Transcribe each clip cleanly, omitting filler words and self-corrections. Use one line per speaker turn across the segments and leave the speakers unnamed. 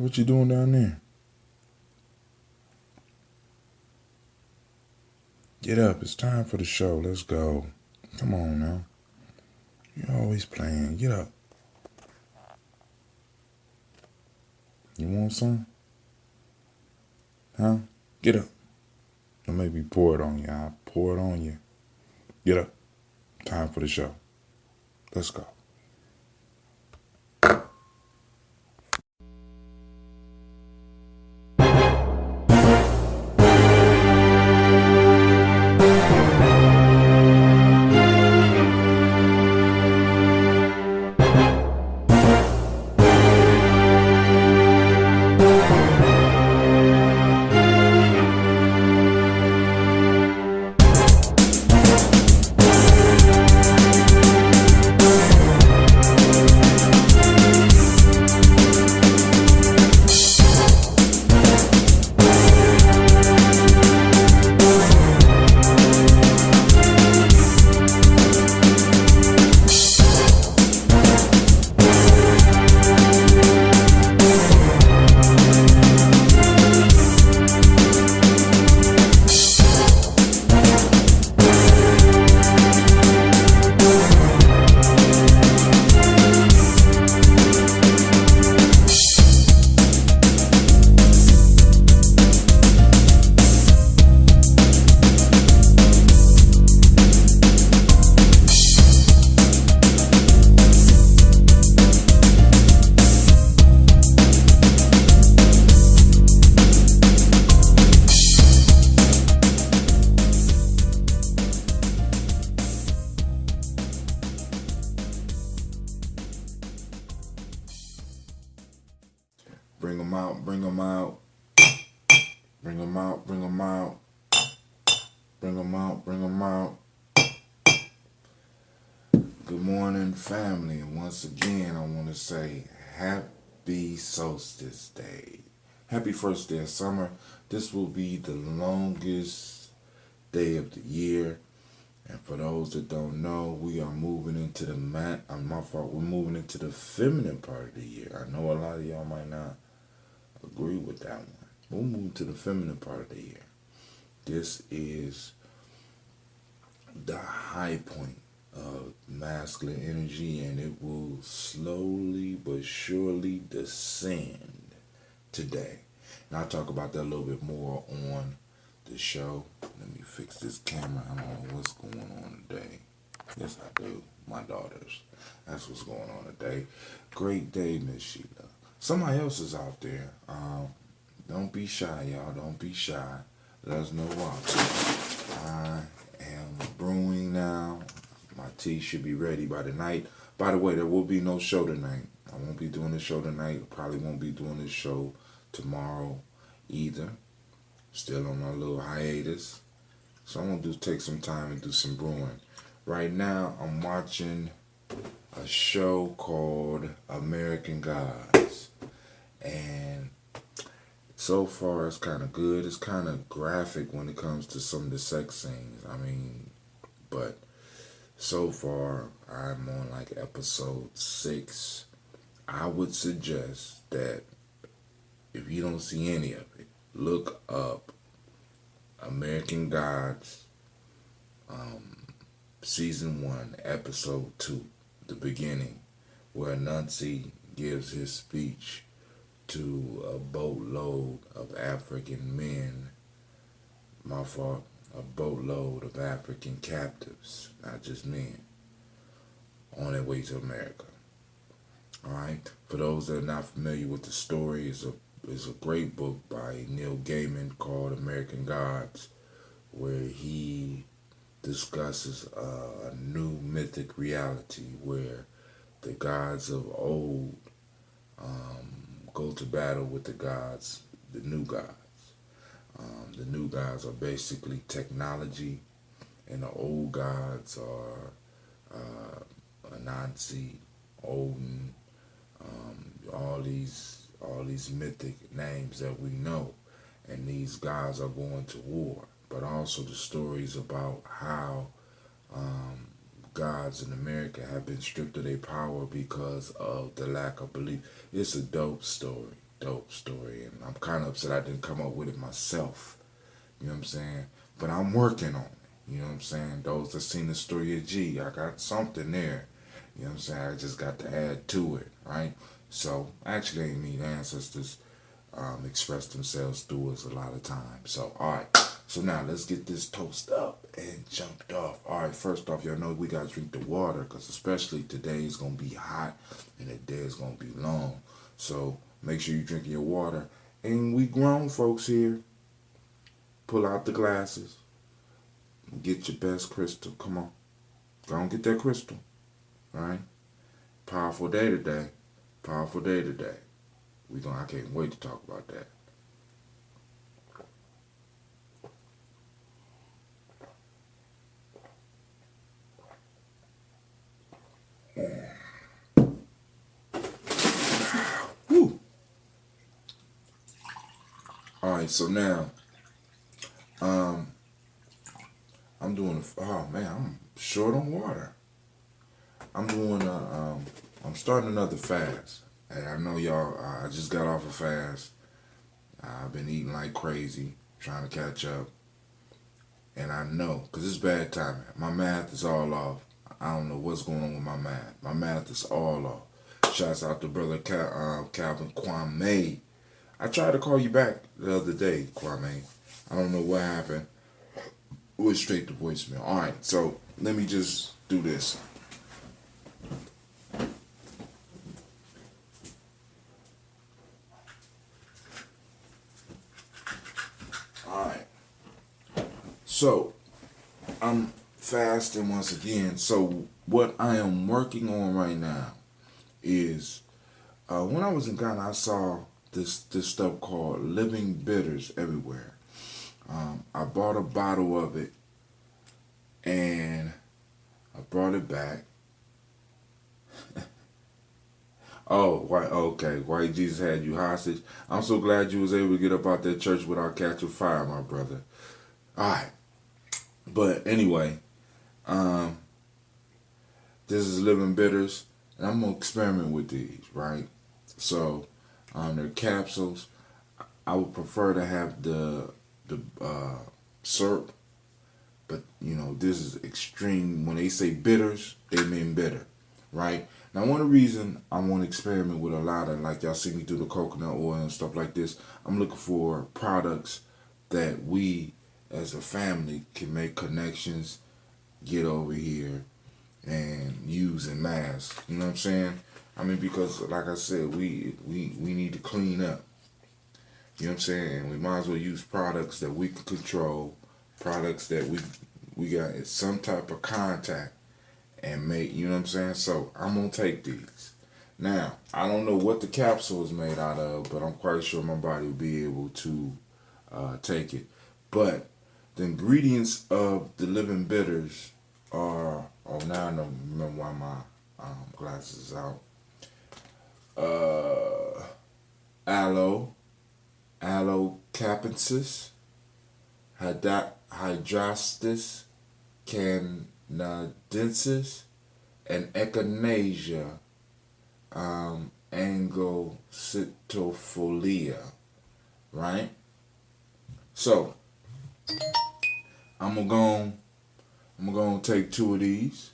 What you doing down there? Get up. It's time for the show. Let's go. Come on now. You're always playing. Get up. You want some? Huh? Get up. Don't make me pour it on you. I'll pour it on you. Get up. Time for the show. Let's go. Bring them out, bring them out. Bring them out, bring them out. Bring them out, bring them out. Good morning, family. Once again, I want to say happy Solstice Day. Happy first day of summer. This will be the longest day of the year. And for those that don't know, we are moving into the we're moving into the feminine part of the year. I know a lot of y'all might not agree with that one. We'll move to the feminine part of the year. This is the high point of masculine energy, and it will slowly but surely descend today. And I'll talk about that a little bit more on the show. Let me fix this camera. I don't know what's going on today. Yes, I do. My daughters. That's what's going on today. Great day, Miss Sheila. Somebody else is out there. Don't be shy, y'all. Don't be shy. Let us know why. I am brewing now. My tea should be ready by the night. By the way, there will be no show tonight. I won't be doing the show tonight. Probably won't be doing this show tomorrow either. Still on my little hiatus. So I'm going to take some time and do some brewing. Right now, I'm watching a show called American Gods. And so far, it's kind of good. It's kind of graphic when it comes to some of the sex scenes. But so far, I'm on like episode 6. I would suggest that if you don't see any of it, look up American Gods, season 1, episode 2, the beginning, where Nancy gives his speech to a boatload of African men. My fault. A boatload of African captives, not just men, on their way to America. All right. For those that are not familiar with the story, is a great book by Neil Gaiman called American Gods, where he discusses a new mythic reality where the gods of old go to battle with the new gods. The new gods are basically technology, and the old gods are Anansi, Odin, all these mythic names that we know, and these gods are going to war. But also the stories about how gods in America have been stripped of their power because of the lack of belief. It's a dope story. dope story, and I'm kind of upset I didn't come up with it myself. You know what I'm saying? But I'm working on it. You know what I'm saying? Those that seen the story of G, I got something there. You know what I'm saying? I just got to add to it, right? So actually, ain't me. The ancestors express themselves through us a lot of times. So all right. So now let's get this toast up and jumped off. All right. First off, y'all know we gotta drink the water because especially today is gonna be hot and the day is gonna be long. So make sure you drink your water. And we grown folks here. Pull out the glasses. Get your best crystal. Come on. Go and get that crystal. All right. Powerful day today. Powerful day today. I can't wait to talk about that. Whew. All right, so now, I'm doing. Oh man, I'm short on water. I'm doing I'm starting another fast. And I know y'all. I just got off a fast. I've been eating like crazy, trying to catch up. And I know, because it's bad timing. My math is all off. I don't know what's going on with my math. My math is all off. Shouts out to brother Calvin Gye-Nyame. I tried to call you back the other day, Kwame. I don't know what happened. It went straight to voicemail. All right, so let me just do this. All right. So I'm fasting once again. So what I am working on right now is when I was in Ghana, I saw this stuff called living bitters everywhere. I bought a bottle of it and I brought it back. Oh, why? Okay, why Jesus had you hostage? I'm so glad you was able to get up out that church without catching fire, my brother. All right, but anyway, um, this is living bitters, and I'm gonna experiment with these, right? So, they're capsules. I would prefer to have the syrup, but this is extreme. When they say bitters, they mean bitter, right? Now, one reason I want to experiment with a lot of, like y'all see me do the coconut oil and stuff like this, I'm looking for products that we as a family can make connections, get over here, and use in mass. You know what I'm saying? I mean, because like I said, we need to clean up. You know what I'm saying? And we might as well use products that we can control, products that we got some type of contact and make, you know what I'm saying? So I'm gonna take these. Now, I don't know what the capsule is made out of, but I'm quite sure my body will be able to take it. But the ingredients of the living bitters are, oh, now I don't remember why my glasses is out. Aloe, aloe capensis, hydrastis, canadensis, and echinacea angocytofolia, right? So I'm gonna take 2 of these.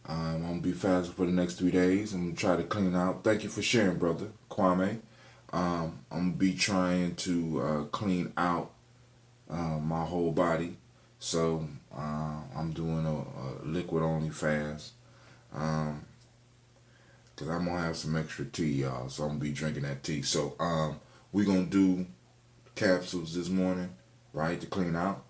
I'm gonna be fasting for the next 3 days. I'm gonna try to clean out. Thank you for sharing, brother Kwame. I'm gonna be trying to clean out my whole body. So I'm doing a liquid only fast. Cause I'm gonna have some extra tea, y'all. So I'm gonna be drinking that tea. So we gonna do capsules this morning, right, to clean out.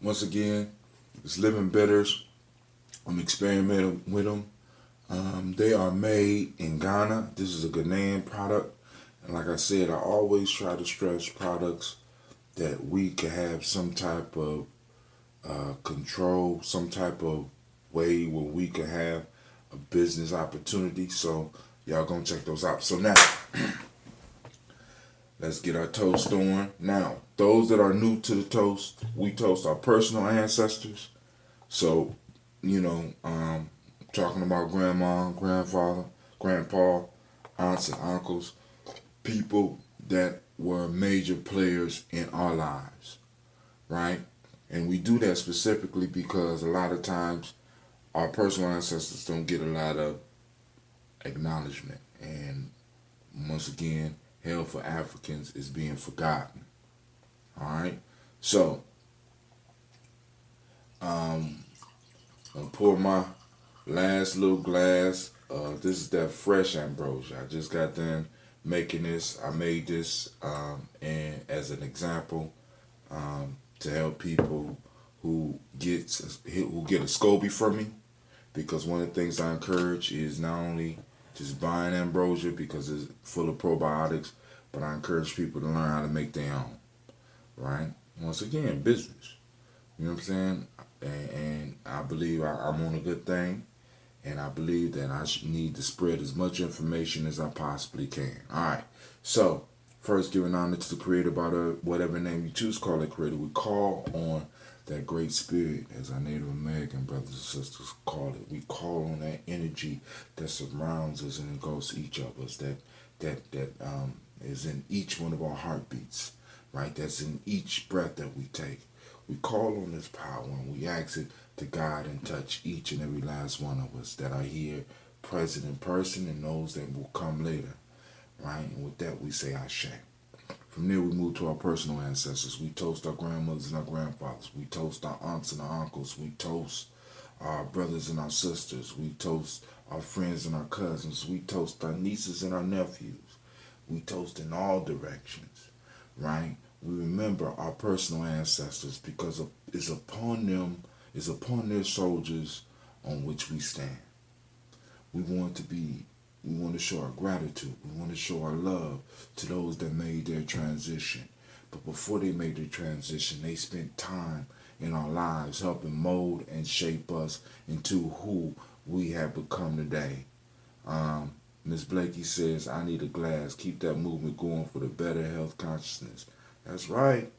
Once again, it's living bitters. I'm experimenting with them. They are made in Ghana. This is a Ghanaian product. And like I said, I always try to stress products that we can have some type of control, some type of way where we can have a business opportunity. So y'all gonna check those out. So now Let's get our toast on. Now, those that are new to the toast, we toast our personal ancestors. So, talking about grandma, grandfather, grandpa, aunts and uncles, people that were major players in our lives, right? And we do that specifically because a lot of times our personal ancestors don't get a lot of acknowledgement. And once again, hell for Africans is being forgotten. All right? So, I'll pour my last little glass. This is that fresh ambrosia. I just got done making this. I made this and as an example to help people who get a SCOBY from me. Because one of the things I encourage is not only just buying ambrosia because it's full of probiotics, but I encourage people to learn how to make their own. Right? Once again, business. You know what I'm saying? And I believe I'm on a good thing. And I believe that I need to spread as much information as I possibly can. All right. So, first, giving honor to the Creator by whatever name you choose to call it Creator. We call on that great spirit, as our Native American brothers and sisters call it. We call on that energy that surrounds us and goes to each of us. That is in each one of our heartbeats. Right. That's in each breath that we take. We call on this power and we ask it to guide and touch each and every last one of us that are here present in person and those that will come later. Right? And with that, we say Ashe. From there, we move to our personal ancestors. We toast our grandmothers and our grandfathers. We toast our aunts and our uncles. We toast our brothers and our sisters. We toast our friends and our cousins. We toast our nieces and our nephews. We toast in all directions. Right? We remember our personal ancestors because it's upon them, it's upon their soldiers on which we stand. We want to show our gratitude. We want to show our love to those that made their transition. But before they made their transition, they spent time in our lives helping mold and shape us into who we have become today. Miss Blakey says, I need a glass. Keep that movement going for the better health consciousness. That's right.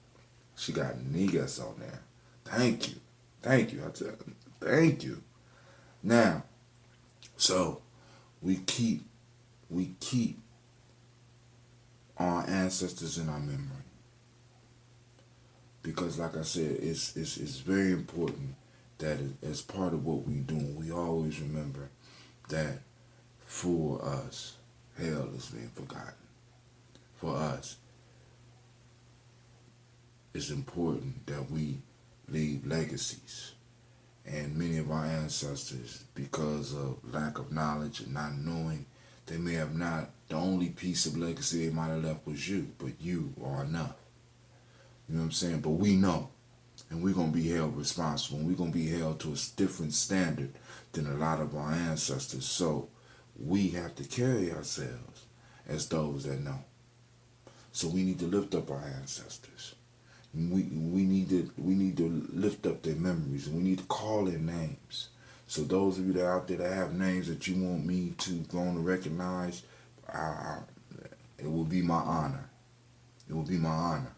She got niggas on there. Thank you. Thank you. I tell you, thank you. Now, so we keep our ancestors in our memory. Because like I said, it's very important that as part of what we do, we always remember that for us, hell is being forgotten. For us, it's important that we leave legacies. And many of our ancestors, because of lack of knowledge and not knowing, they may have not, the only piece of legacy they might have left was you, but you are enough. You know what I'm saying? But we know, and we're going to be held responsible, and we're going to be held to a different standard than a lot of our ancestors. So we have to carry ourselves as those that know. So we need to lift up our ancestors. We need to lift up their memories, and we need to call their names. So those of you that are out there that have names that you want me to go on to recognize, it will be my honor. It will be my honor.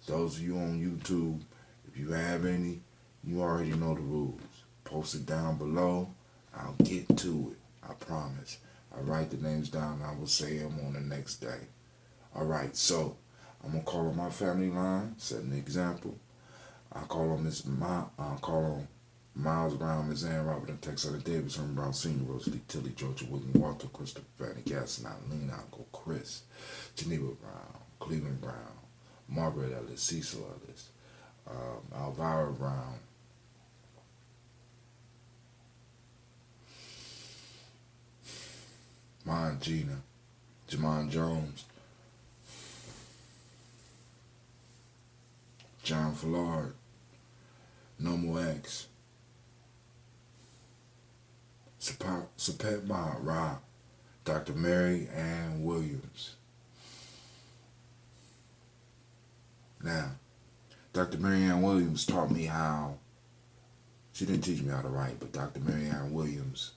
Those of you on YouTube, if you have any, you already know the rules. Post it down below. I'll get to it. I promise. I write the names down and I will say them on the next day. All right, so I'm gonna call on my family line, set an example. I call on Miles Brown, Miss Ann Robert, and Texas Davis, Herman Brown Sr., Rosalie Tilly, Georgia Whitney, Walter, Christopher Fanny, Gaston, Lena, Uncle Chris, Geneva Brown, Cleveland Brown, Margaret Ellis, Cecil Ellis, Elvira Brown, Mon Gina, Jamon Jones, John Fallard, Nomo X, Sapet Ra, Dr. Mary Ann Williams. Now, Dr. Mary Ann Williams taught me how, she didn't teach me how to write, but Dr. Mary Ann Williams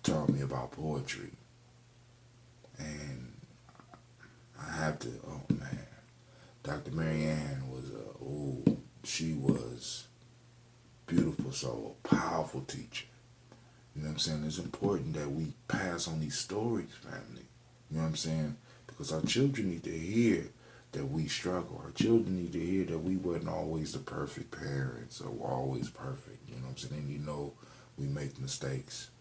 taught me about poetry. And I have to, oh man, Dr. Marianne was she was beautiful soul, powerful teacher. You know what I'm saying? It's important that we pass on these stories, family. You know what I'm saying? Because our children need to hear that we struggle. Our children need to hear that we wasn't always the perfect parents or always perfect. You know what I'm saying? And we make mistakes.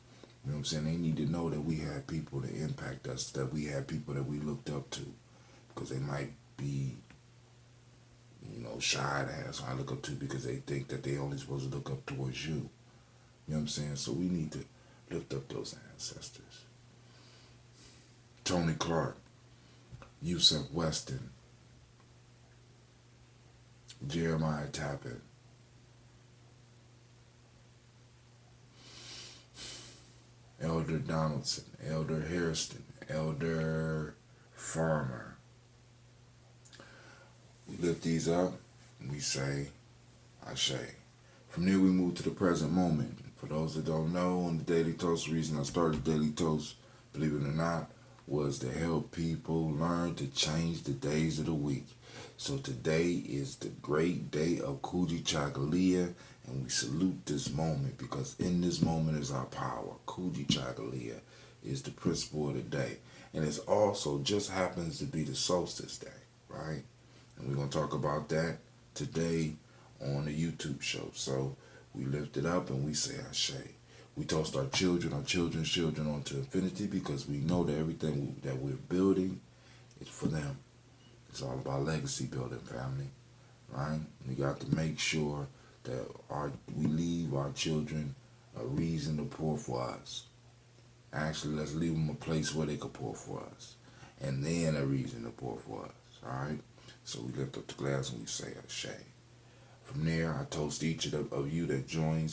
You know what I'm saying? They need to know that we had people that impact us, that we had people that we looked up to. Because they might be, shy to have someone I look up to because they think that they only supposed to look up towards you. You know what I'm saying? So we need to lift up those ancestors. Tony Clark, Yusuf Weston, Jeremiah Tappan, Elder Donaldson, Elder Harrison, Elder Farmer. We lift these up and we say, Ashe. From there we move to the present moment. For those that don't know, on the Daily Toast, the reason I started Daily Toast, believe it or not, was to help people learn to change the days of the week. So today is the great day of Gye-Nyame, and we salute this moment because in this moment is our power. Gye-Nyame is the principle of the day. And it also just happens to be the Solstice day, right? And we're going to talk about that today on the YouTube show. So we lift it up and we say Ashe. We toast our children's children onto infinity because we know that everything that we're building is for them. It's all about legacy building, family, right? We got to make sure that we leave our children a reason to pour for us. Actually, let's leave them a place where they can pour for us. And then a reason to pour for us, all right? So we lift up the glass and we say Ashe. From there, I toast each of you that join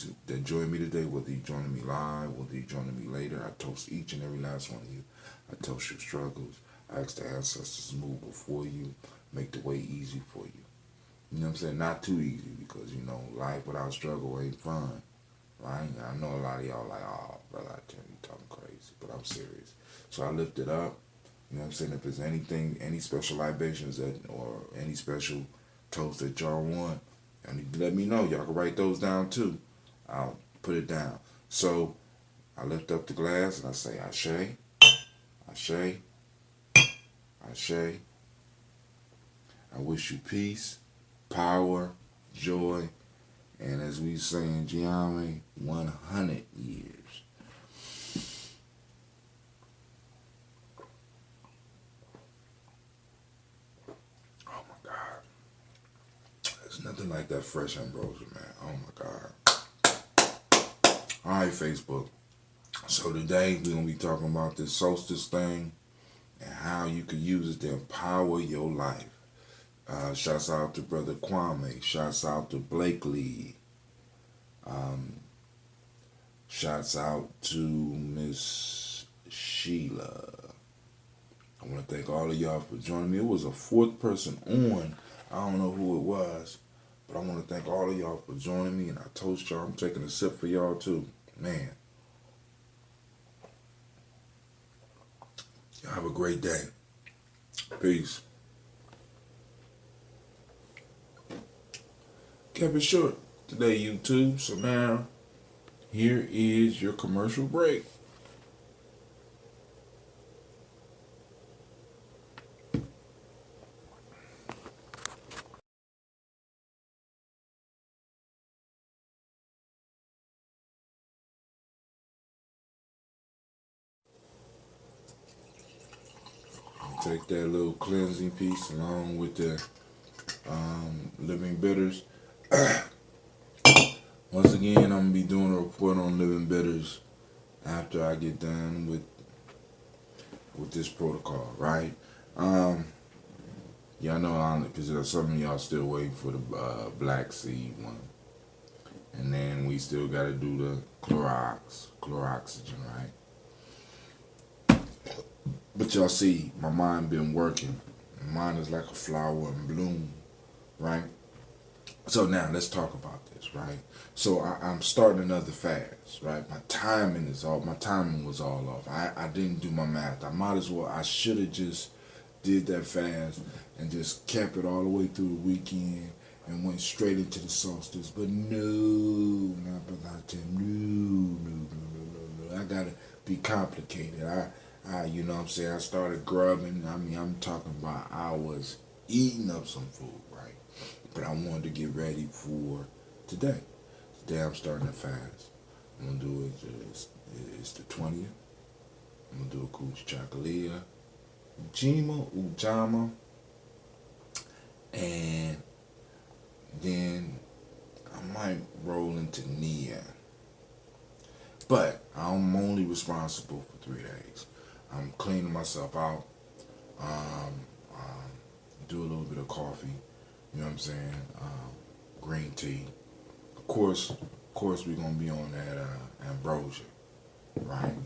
me today, whether you're joining me live, whether you're joining me later. I toast each and every last one of you. I toast your struggles. I ask the ancestors to move before you, make the way easy for you. You know what I'm saying? Not too easy because, life without struggle ain't fun, right? I know a lot of y'all like, oh, brother, I tell you, talking crazy, but I'm serious. So I lift it up. You know what I'm saying? If there's anything, any special libations or any special toast that y'all want, and let me know. Y'all can write those down too. I'll put it down. So I lift up the glass and I say Ashe, Ashe, Ashe. I wish you peace, power, joy, and as we say in Gye-Nyame, 100 years. Oh my God. There's nothing like that fresh ambrosia, man. Oh my God. All right, Facebook. So today we're going to be talking about this solstice thing and how you can use it to empower your life. Shouts out to Brother Kwame. Shouts out to Blakely. Shouts out to Miss Sheila. I want to thank all of y'all for joining me. It was a fourth person on. I don't know who it was, but I want to thank all of y'all for joining me. And I toast y'all. I'm taking a sip for y'all too. Man. Y'all have a great day. Peace. Kept it short today, YouTube. So now, here is your commercial break. Take that little cleansing piece along with the living bitters. Once again, I'm going to be doing a report on living bitters after I get done with this protocol, right? Y'all know, because some of y'all still waiting for the black seed one. And then we still got to do the chloroxygen, right? But y'all see, my mind been working. My mind is like a flower in bloom, right? So now let's talk about this, right? So I'm starting another fast, right? My timing was all off. I didn't do my math. I should have just did that fast and just kept it all the way through the weekend and went straight into the solstice. But no, not Brother no. I gotta be complicated. You know what I'm saying? I started grubbing. I mean, I'm talking about I was eating up some food, right? But I wanted to get ready for today. Today I'm starting to fast. I'm gonna do it's the 20th. I'm gonna do a Kuch Chakalia, Ujama, and then I might roll into Nia. But I'm only responsible for 3 days. I'm cleaning myself out. Um, do a little bit of coffee. You know what I'm saying? Green tea. Of course, we're gonna be on that ambrosia, right?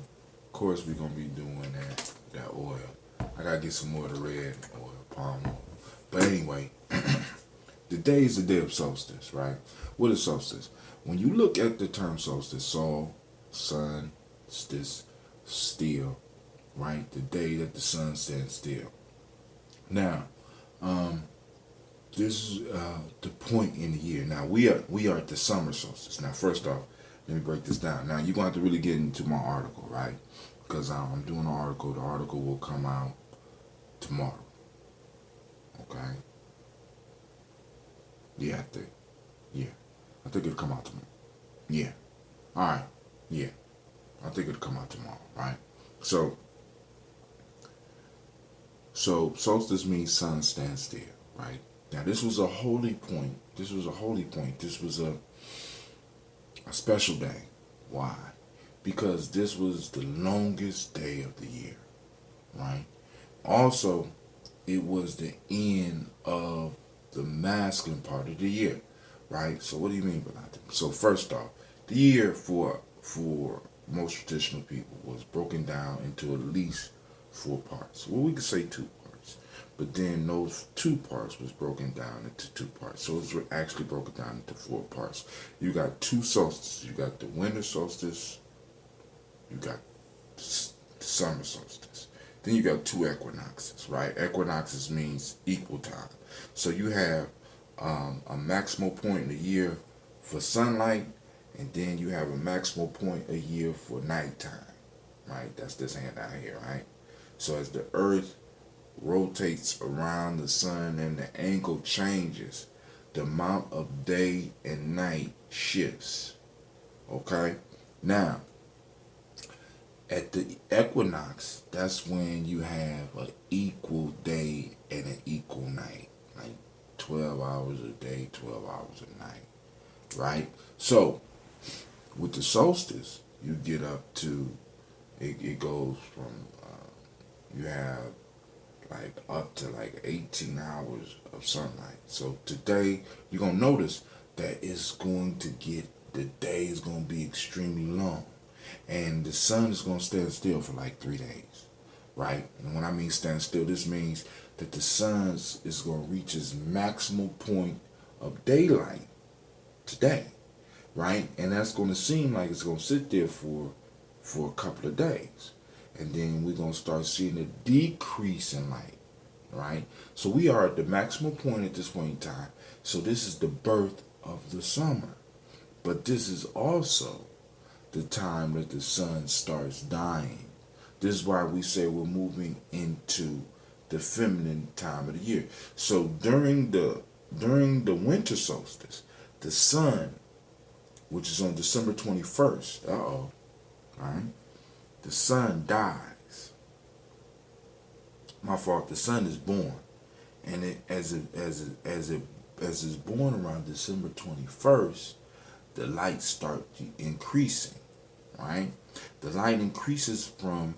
Of course, we're gonna be doing that oil. I gotta get some more of the red oil, palm oil. But anyway, the day is the day of solstice, right? What is solstice? When you look at the term solstice, sol, sun, still, right? The day that the sun stands still. Now, this is the point in the year. Now we are at the summer solstice. Now, first off, let me break this down. Now you're going to have to really get into my article, right? Because I'm doing an article. The article will come out tomorrow. Okay. Yeah, I think. Yeah, I think it'll come out tomorrow. Yeah. All right. Yeah, I think it'll come out tomorrow. Right. So solstice means sun stands still. Right. Now this was a holy point. This was a holy point. This was a special day. Why? Because this was the longest day of the year, right? Also, it was the end of the masculine part of the year, right? So what do you mean by that? So first off, the year for most traditional people was broken down into at least 4 parts. Well, we could say 2 parts, but then those 2 parts was broken down into 2 parts. So it's actually broken down into 4 parts. You got 2 solstices. You got the winter solstice. You got the summer solstice. Then you got 2 equinoxes, right? Equinoxes means equal time. So you have a maximal point in the year for sunlight, and then you have a maximal point a year for nighttime, right? That's this hand out here, right? So as the earth rotates around the sun and the angle changes, the amount of day and night shifts, okay? Now, at the equinox, that's when you have an equal day and an equal night. Like 12 hours a day, 12 hours a night. Right? So, with the solstice, you get up to, it goes from, you have like up to like 18 hours of sunlight. So today, you're going to notice that the day is going to be extremely long. And the sun is going to stand still for like 3 days, right? And when I mean stand still, this means that the sun is going to reach its maximal point of daylight today, right? And that's going to seem like it's going to sit there for a couple of days. And then we're going to start seeing a decrease in light, right? So we are at the maximal point at this point in time. So this is the birth of the summer. But this is also the time that the sun starts dying. This is why we say we're moving into the feminine time of the year. So during the winter solstice, the sun, which is on December 21st, right? The sun dies. My fault. The sun is born, and as it's born around December 21st, the light starts increasing, right? The light increases from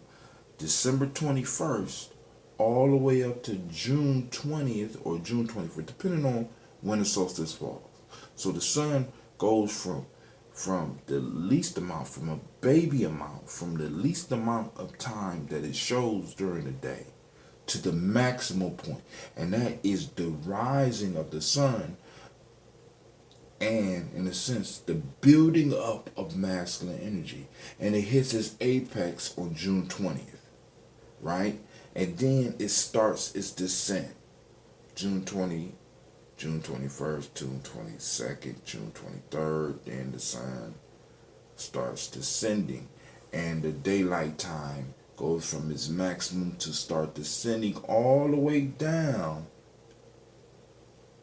December 21st all the way up to June 20th or June 21st, depending on when the solstice falls. So the sun goes from the least amount, from a baby amount, from the least amount of time that it shows during the day to the maximal point. And that is the rising of the sun and in a sense the building up of masculine energy, and it hits its apex on June 20th, right? And then it starts its descent. June 20, June 21st, June 22nd, June 23rd, then the sun starts descending, and the daylight time goes from its maximum to start descending all the way down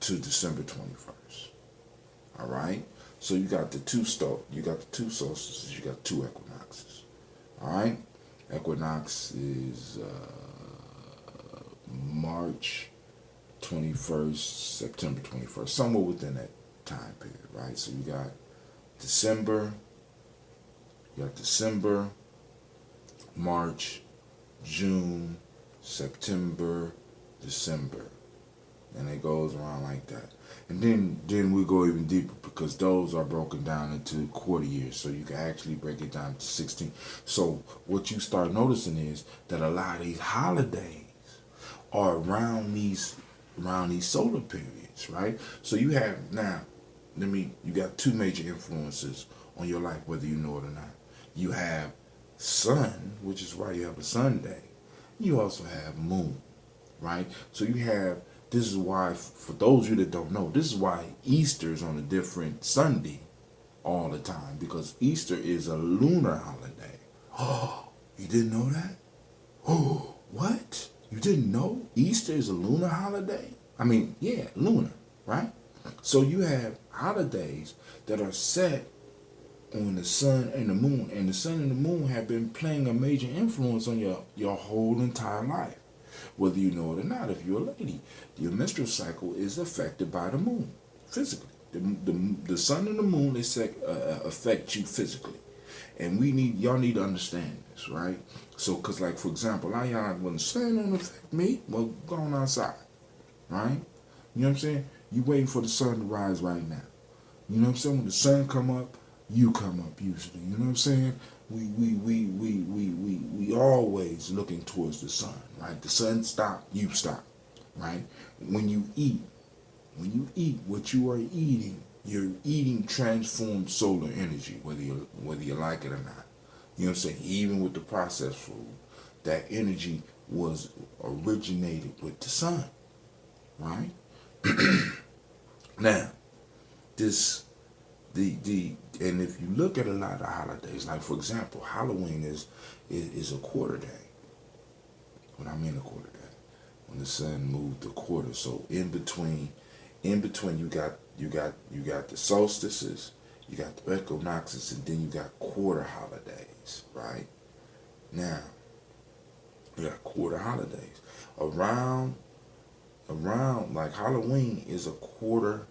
to December 21st. All right? So you got the two solstices, you got two equinoxes. All right? Equinox is March 21st, September 21st, somewhere within that time period, right? So you got December, March, June, September, December. And it goes around like that. And then we go even deeper because those are broken down into quarter years. So you can actually break it down to 16. So what you start noticing is that a lot of these holidays are around these solar periods, right? So you have now, you got two major influences on your life, whether you know it or not. You have sun, which is why you have a Sunday. You also have moon, right? So you have, this is why, for those of you that don't know, this is why Easter is on a different Sunday all the time, because Easter is a lunar holiday. Oh, you didn't know that? Oh, what? You didn't know Easter is a lunar holiday? I mean, yeah, lunar, right? So you have holidays that are set on the sun and the moon, and the sun and the moon have been playing a major influence on your whole entire life, whether you know it or not. If you're a lady, your menstrual cycle is affected by the moon physically. The sun and the moon affect you physically, and y'all need to understand this, right? So, cause like for example, a lot of y'all, when the sun don't affect me, well, go on outside, right? You know what I'm saying? You waiting for the sun to rise right now. You know what I'm saying? When the sun come up, you come up usually. You know what I'm saying? We always looking towards the sun, right? The sun stop, you stop, right? When you eat what you are eating, you're eating transformed solar energy, whether you like it or not. You know what I'm saying? Even with the processed food, that energy was originated with the sun, right? Now, and if you look at a lot of holidays, like for example, Halloween is a quarter day. What I mean a quarter day, when the sun moved a quarter. So in between you got the solstices, you got the equinoxes, and then you got quarter holidays, right? Now, you got quarter holidays. Around like Halloween is a quarter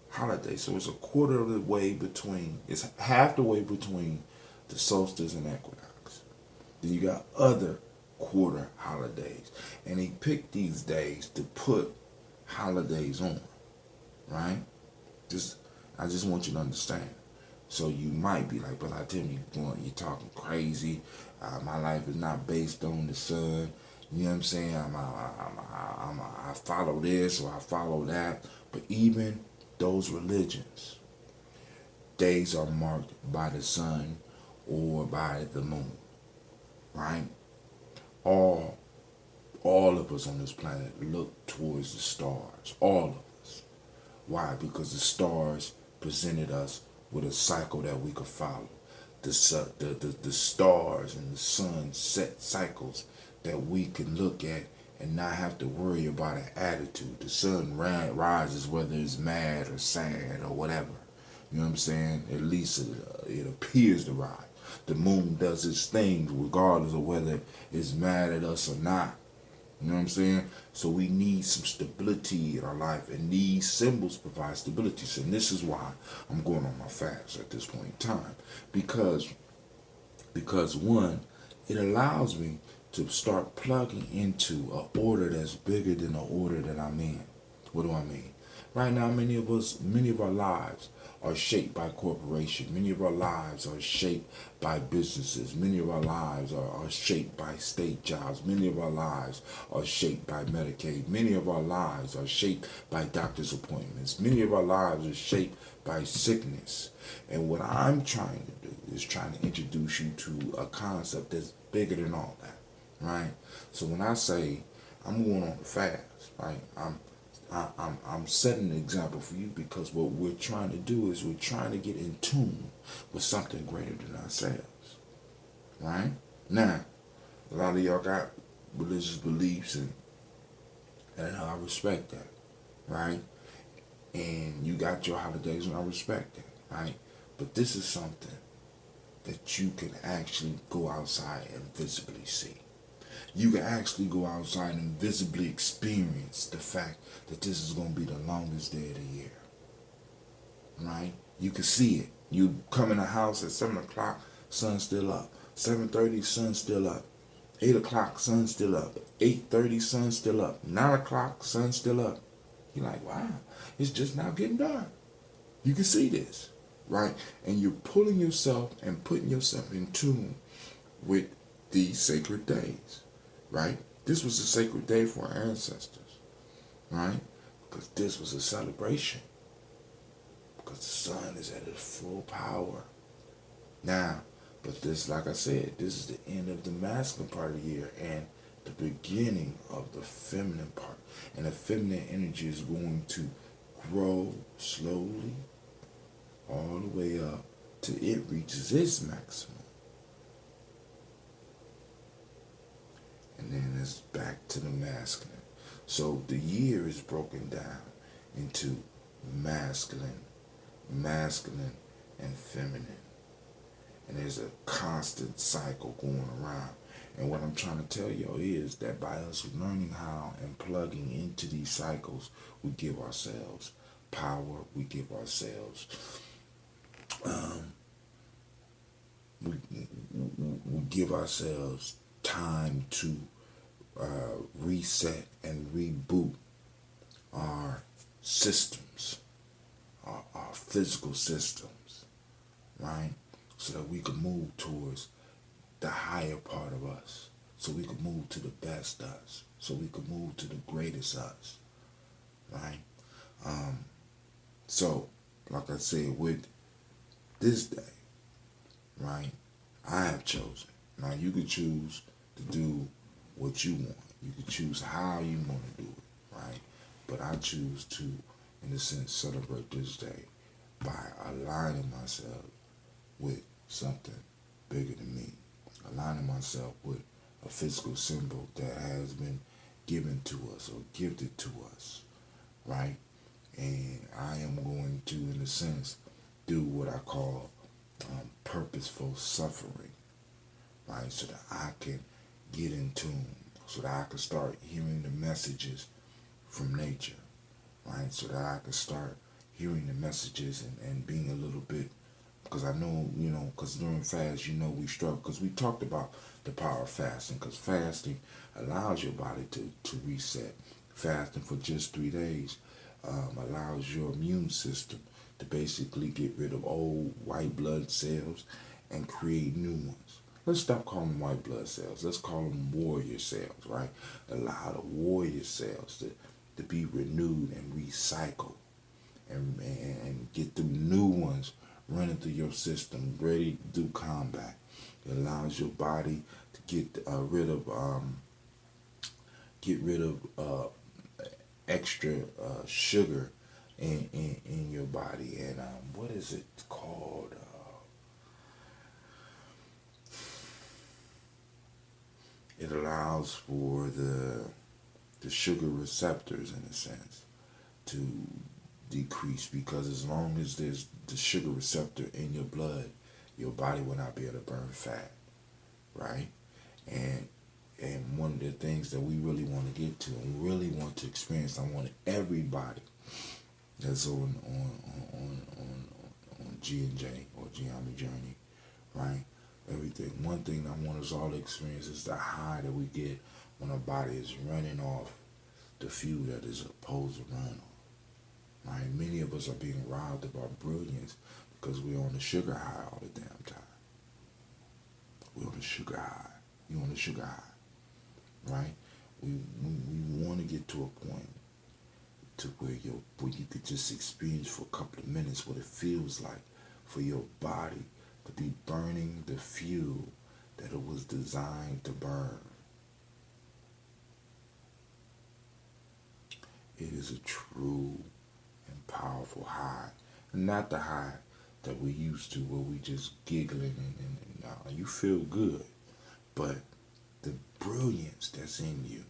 holiday. So it's a quarter of the way between, it's half the way between the solstice and equinox. Then you got other quarter holidays. And he picked these days to put holidays on, right? I just want you to understand. So you might be like, but I tell you, you're talking crazy. My life is not based on the sun. You know what I'm saying? I follow this or I follow that. But even those religions, days are marked by the sun or by the moon, right? All of us on this planet look towards the stars. All of us. Why? Because the stars presented us with a cycle that we could follow. The stars and the sun set cycles that we can look at and not have to worry about an attitude. The sun rises whether it's mad or sad or whatever. You know what I'm saying? At least it appears to rise. The moon does its thing regardless of whether it's mad at us or not. You know what I'm saying? So we need some stability in our life, and these symbols provide stability. So this is why I'm going on my fast at this point in time. Because one, it allows me to start plugging into an order that's bigger than the order that I'm in. What do I mean? Right now, many of our lives are shaped by corporation. Many of our lives are shaped by businesses. Many of our lives are shaped by state jobs. Many of our lives are shaped by Medicaid. Many of our lives are shaped by doctor's appointments. Many of our lives are shaped by sickness. And what I'm trying to do is trying to introduce you to a concept that's bigger than all that, right? So when I say I'm going on a fast, right, I'm setting an example for you because what we're trying to do is we're trying to get in tune with something greater than ourselves, right? Now, a lot of y'all got religious beliefs, and I respect that, right? And you got your holidays, and I respect that, right? But this is something that you can actually go outside and visibly see. You can actually go outside and visibly experience the fact that this is going to be the longest day of the year, right? You can see it. You come in the house at 7 o'clock, sun's still up. 7:30, sun's still up. 8 o'clock, sun's still up. 8:30, sun's still up. 9 o'clock, sun's still up. You're like, wow, it's just now getting dark. You can see this, right? And you're pulling yourself and putting yourself in tune with these sacred days, right? This was a sacred day for our ancestors, right? Because this was a celebration. Because the sun is at its full power. Now, but this, like I said, this is the end of the masculine part of the year and the beginning of the feminine part. And the feminine energy is going to grow slowly all the way up till it reaches its maximum. And then it's back to the masculine. So the year is broken down into masculine, and feminine. And there's a constant cycle going around. And what I'm trying to tell y'all is that by us learning how and plugging into these cycles, we give ourselves power, we give ourselves, we give ourselves time to reset and reboot our systems, our physical systems, right? So that we can move towards the higher part of us. So we can move to the best us. So we can move to the greatest us, right? So, like I said, with this day, right, I have chosen. Now you can choose to do what you want. You can choose how you want to do it, right? But I choose to, in a sense, celebrate this day by aligning myself with something bigger than me, aligning myself with a physical symbol that has been given to us or gifted to us, right? And I am going to, in a sense, do what I call purposeful suffering, right? So that I can get in tune, so that I can start hearing the messages from nature, right? So that I can start hearing the messages and being a little bit, because I know, because during fast, we struggle, because we talked about the power of fasting, because fasting allows your body to reset. Fasting for just 3 days allows your immune system to basically get rid of old white blood cells and create new ones. Let's stop calling them white blood cells. Let's call them warrior cells, right? Allow the warrior cells to be renewed and recycled and get the new ones running through your system, ready to do combat. It allows your body to get rid of extra sugar in your body. And what is it called? It allows for the sugar receptors, in a sense, to decrease, because as long as there's the sugar receptor in your blood, your body will not be able to burn fat, right? And one of the things that we really want to get to and really want to experience, I want everybody that's on G&J or Gye-Nyame journey, right? Everything. One thing I want us all to experience is the high that we get when our body is running off the fuel that is supposed to run on, right? Many of us are being robbed of our brilliance because we're on the sugar high all the damn time. We're on the sugar high. You're on the sugar high, right? We want to get to a point to where you could just experience for a couple of minutes what it feels like for your body to be burning the fuel that it was designed to burn. It is a true and powerful high, and not the high that we're used to where we just giggling and you feel good, but the brilliance that's in you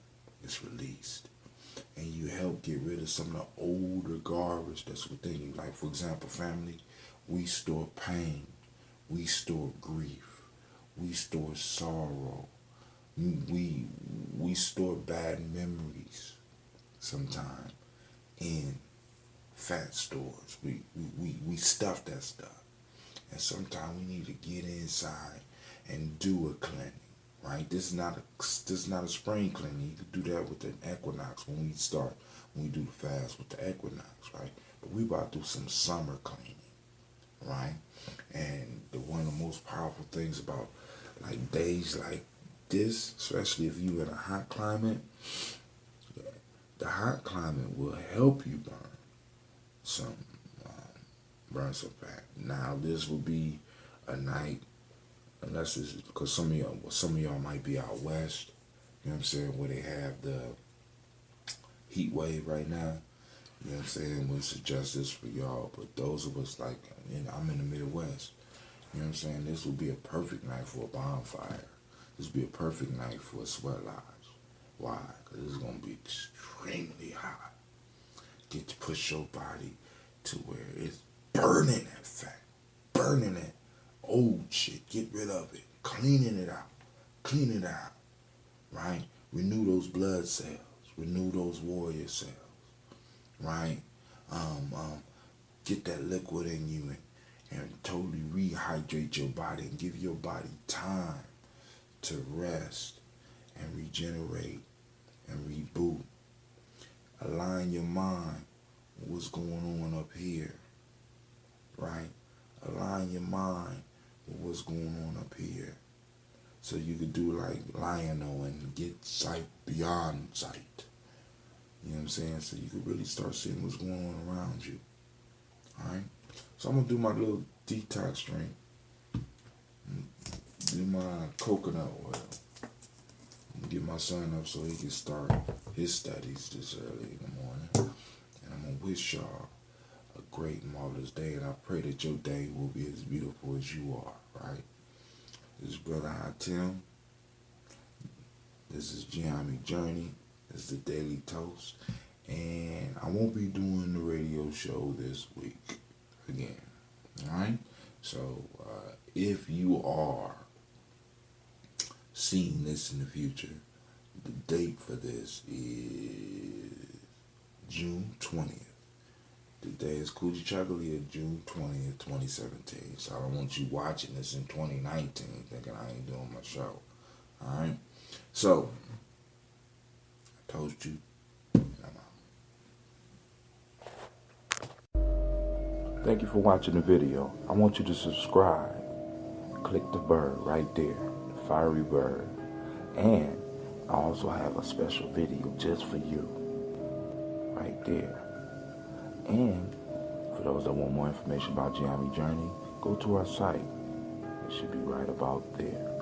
is released, and you help get rid of some of the older garbage that's within you. Like, for example, family, we store pain, we store grief, we store sorrow, we store bad memories sometimes in fat stores. We stuff that stuff, and sometimes we need to get inside and do a cleansing. Right? This is not a spring cleaning. You could do that with the equinox when we do the fast with the equinox, right? But we about to do some summer cleaning, right? And one of the most powerful things about like days like this, especially if you in a hot climate, the hot climate will help you some fat. Now this will be a night. Unless it's because some of y'all might be out west, you know what I'm saying, where they have the heat wave right now. You know what I'm saying? We suggest this for y'all, but those of us like, I'm in the Midwest. You know what I'm saying? This would be a perfect night for a bonfire. This would be a perfect night for a sweat lodge. Why? Because it's gonna be extremely hot. Get to push your body to where it's burning that fat, burning that old shit, get rid of it, clean it out, right? Renew those blood cells, renew those warrior cells, right? Get that liquid in you and totally rehydrate your body and give your body time to rest and regenerate and reboot. Align your mind with what's going on up here, right? Align your mind with what's going on up here, so you could do like Lionel and get sight beyond sight. You know what I'm saying? So you could really start seeing what's going on around you. All right. So I'm gonna do my little detox drink. Do my coconut oil. I'm gonna get my son up so he can start his studies this early in the morning, and I'm gonna wish y'all a great and marvelous day, and I pray that your day will be as beautiful as you are, right? This is Brother Hatim. This is Gye-Nyame Journey. This is the Daily Toast. And I won't be doing the radio show this week again, alright? So, if you are seeing this in the future, the date for this is June 20th. Today is Coochie Chocolate, June 20th, 2017. So I don't want you watching this in 2019 thinking I ain't doing my show. Alright? So, I told you, I'm out. Thank you for watching the video. I want you to subscribe. Click the bird right there, the fiery bird. And I also have a special video just for you, right there. And for those that want more information about Gye-Nyame Journey, go to our site. It should be right about there.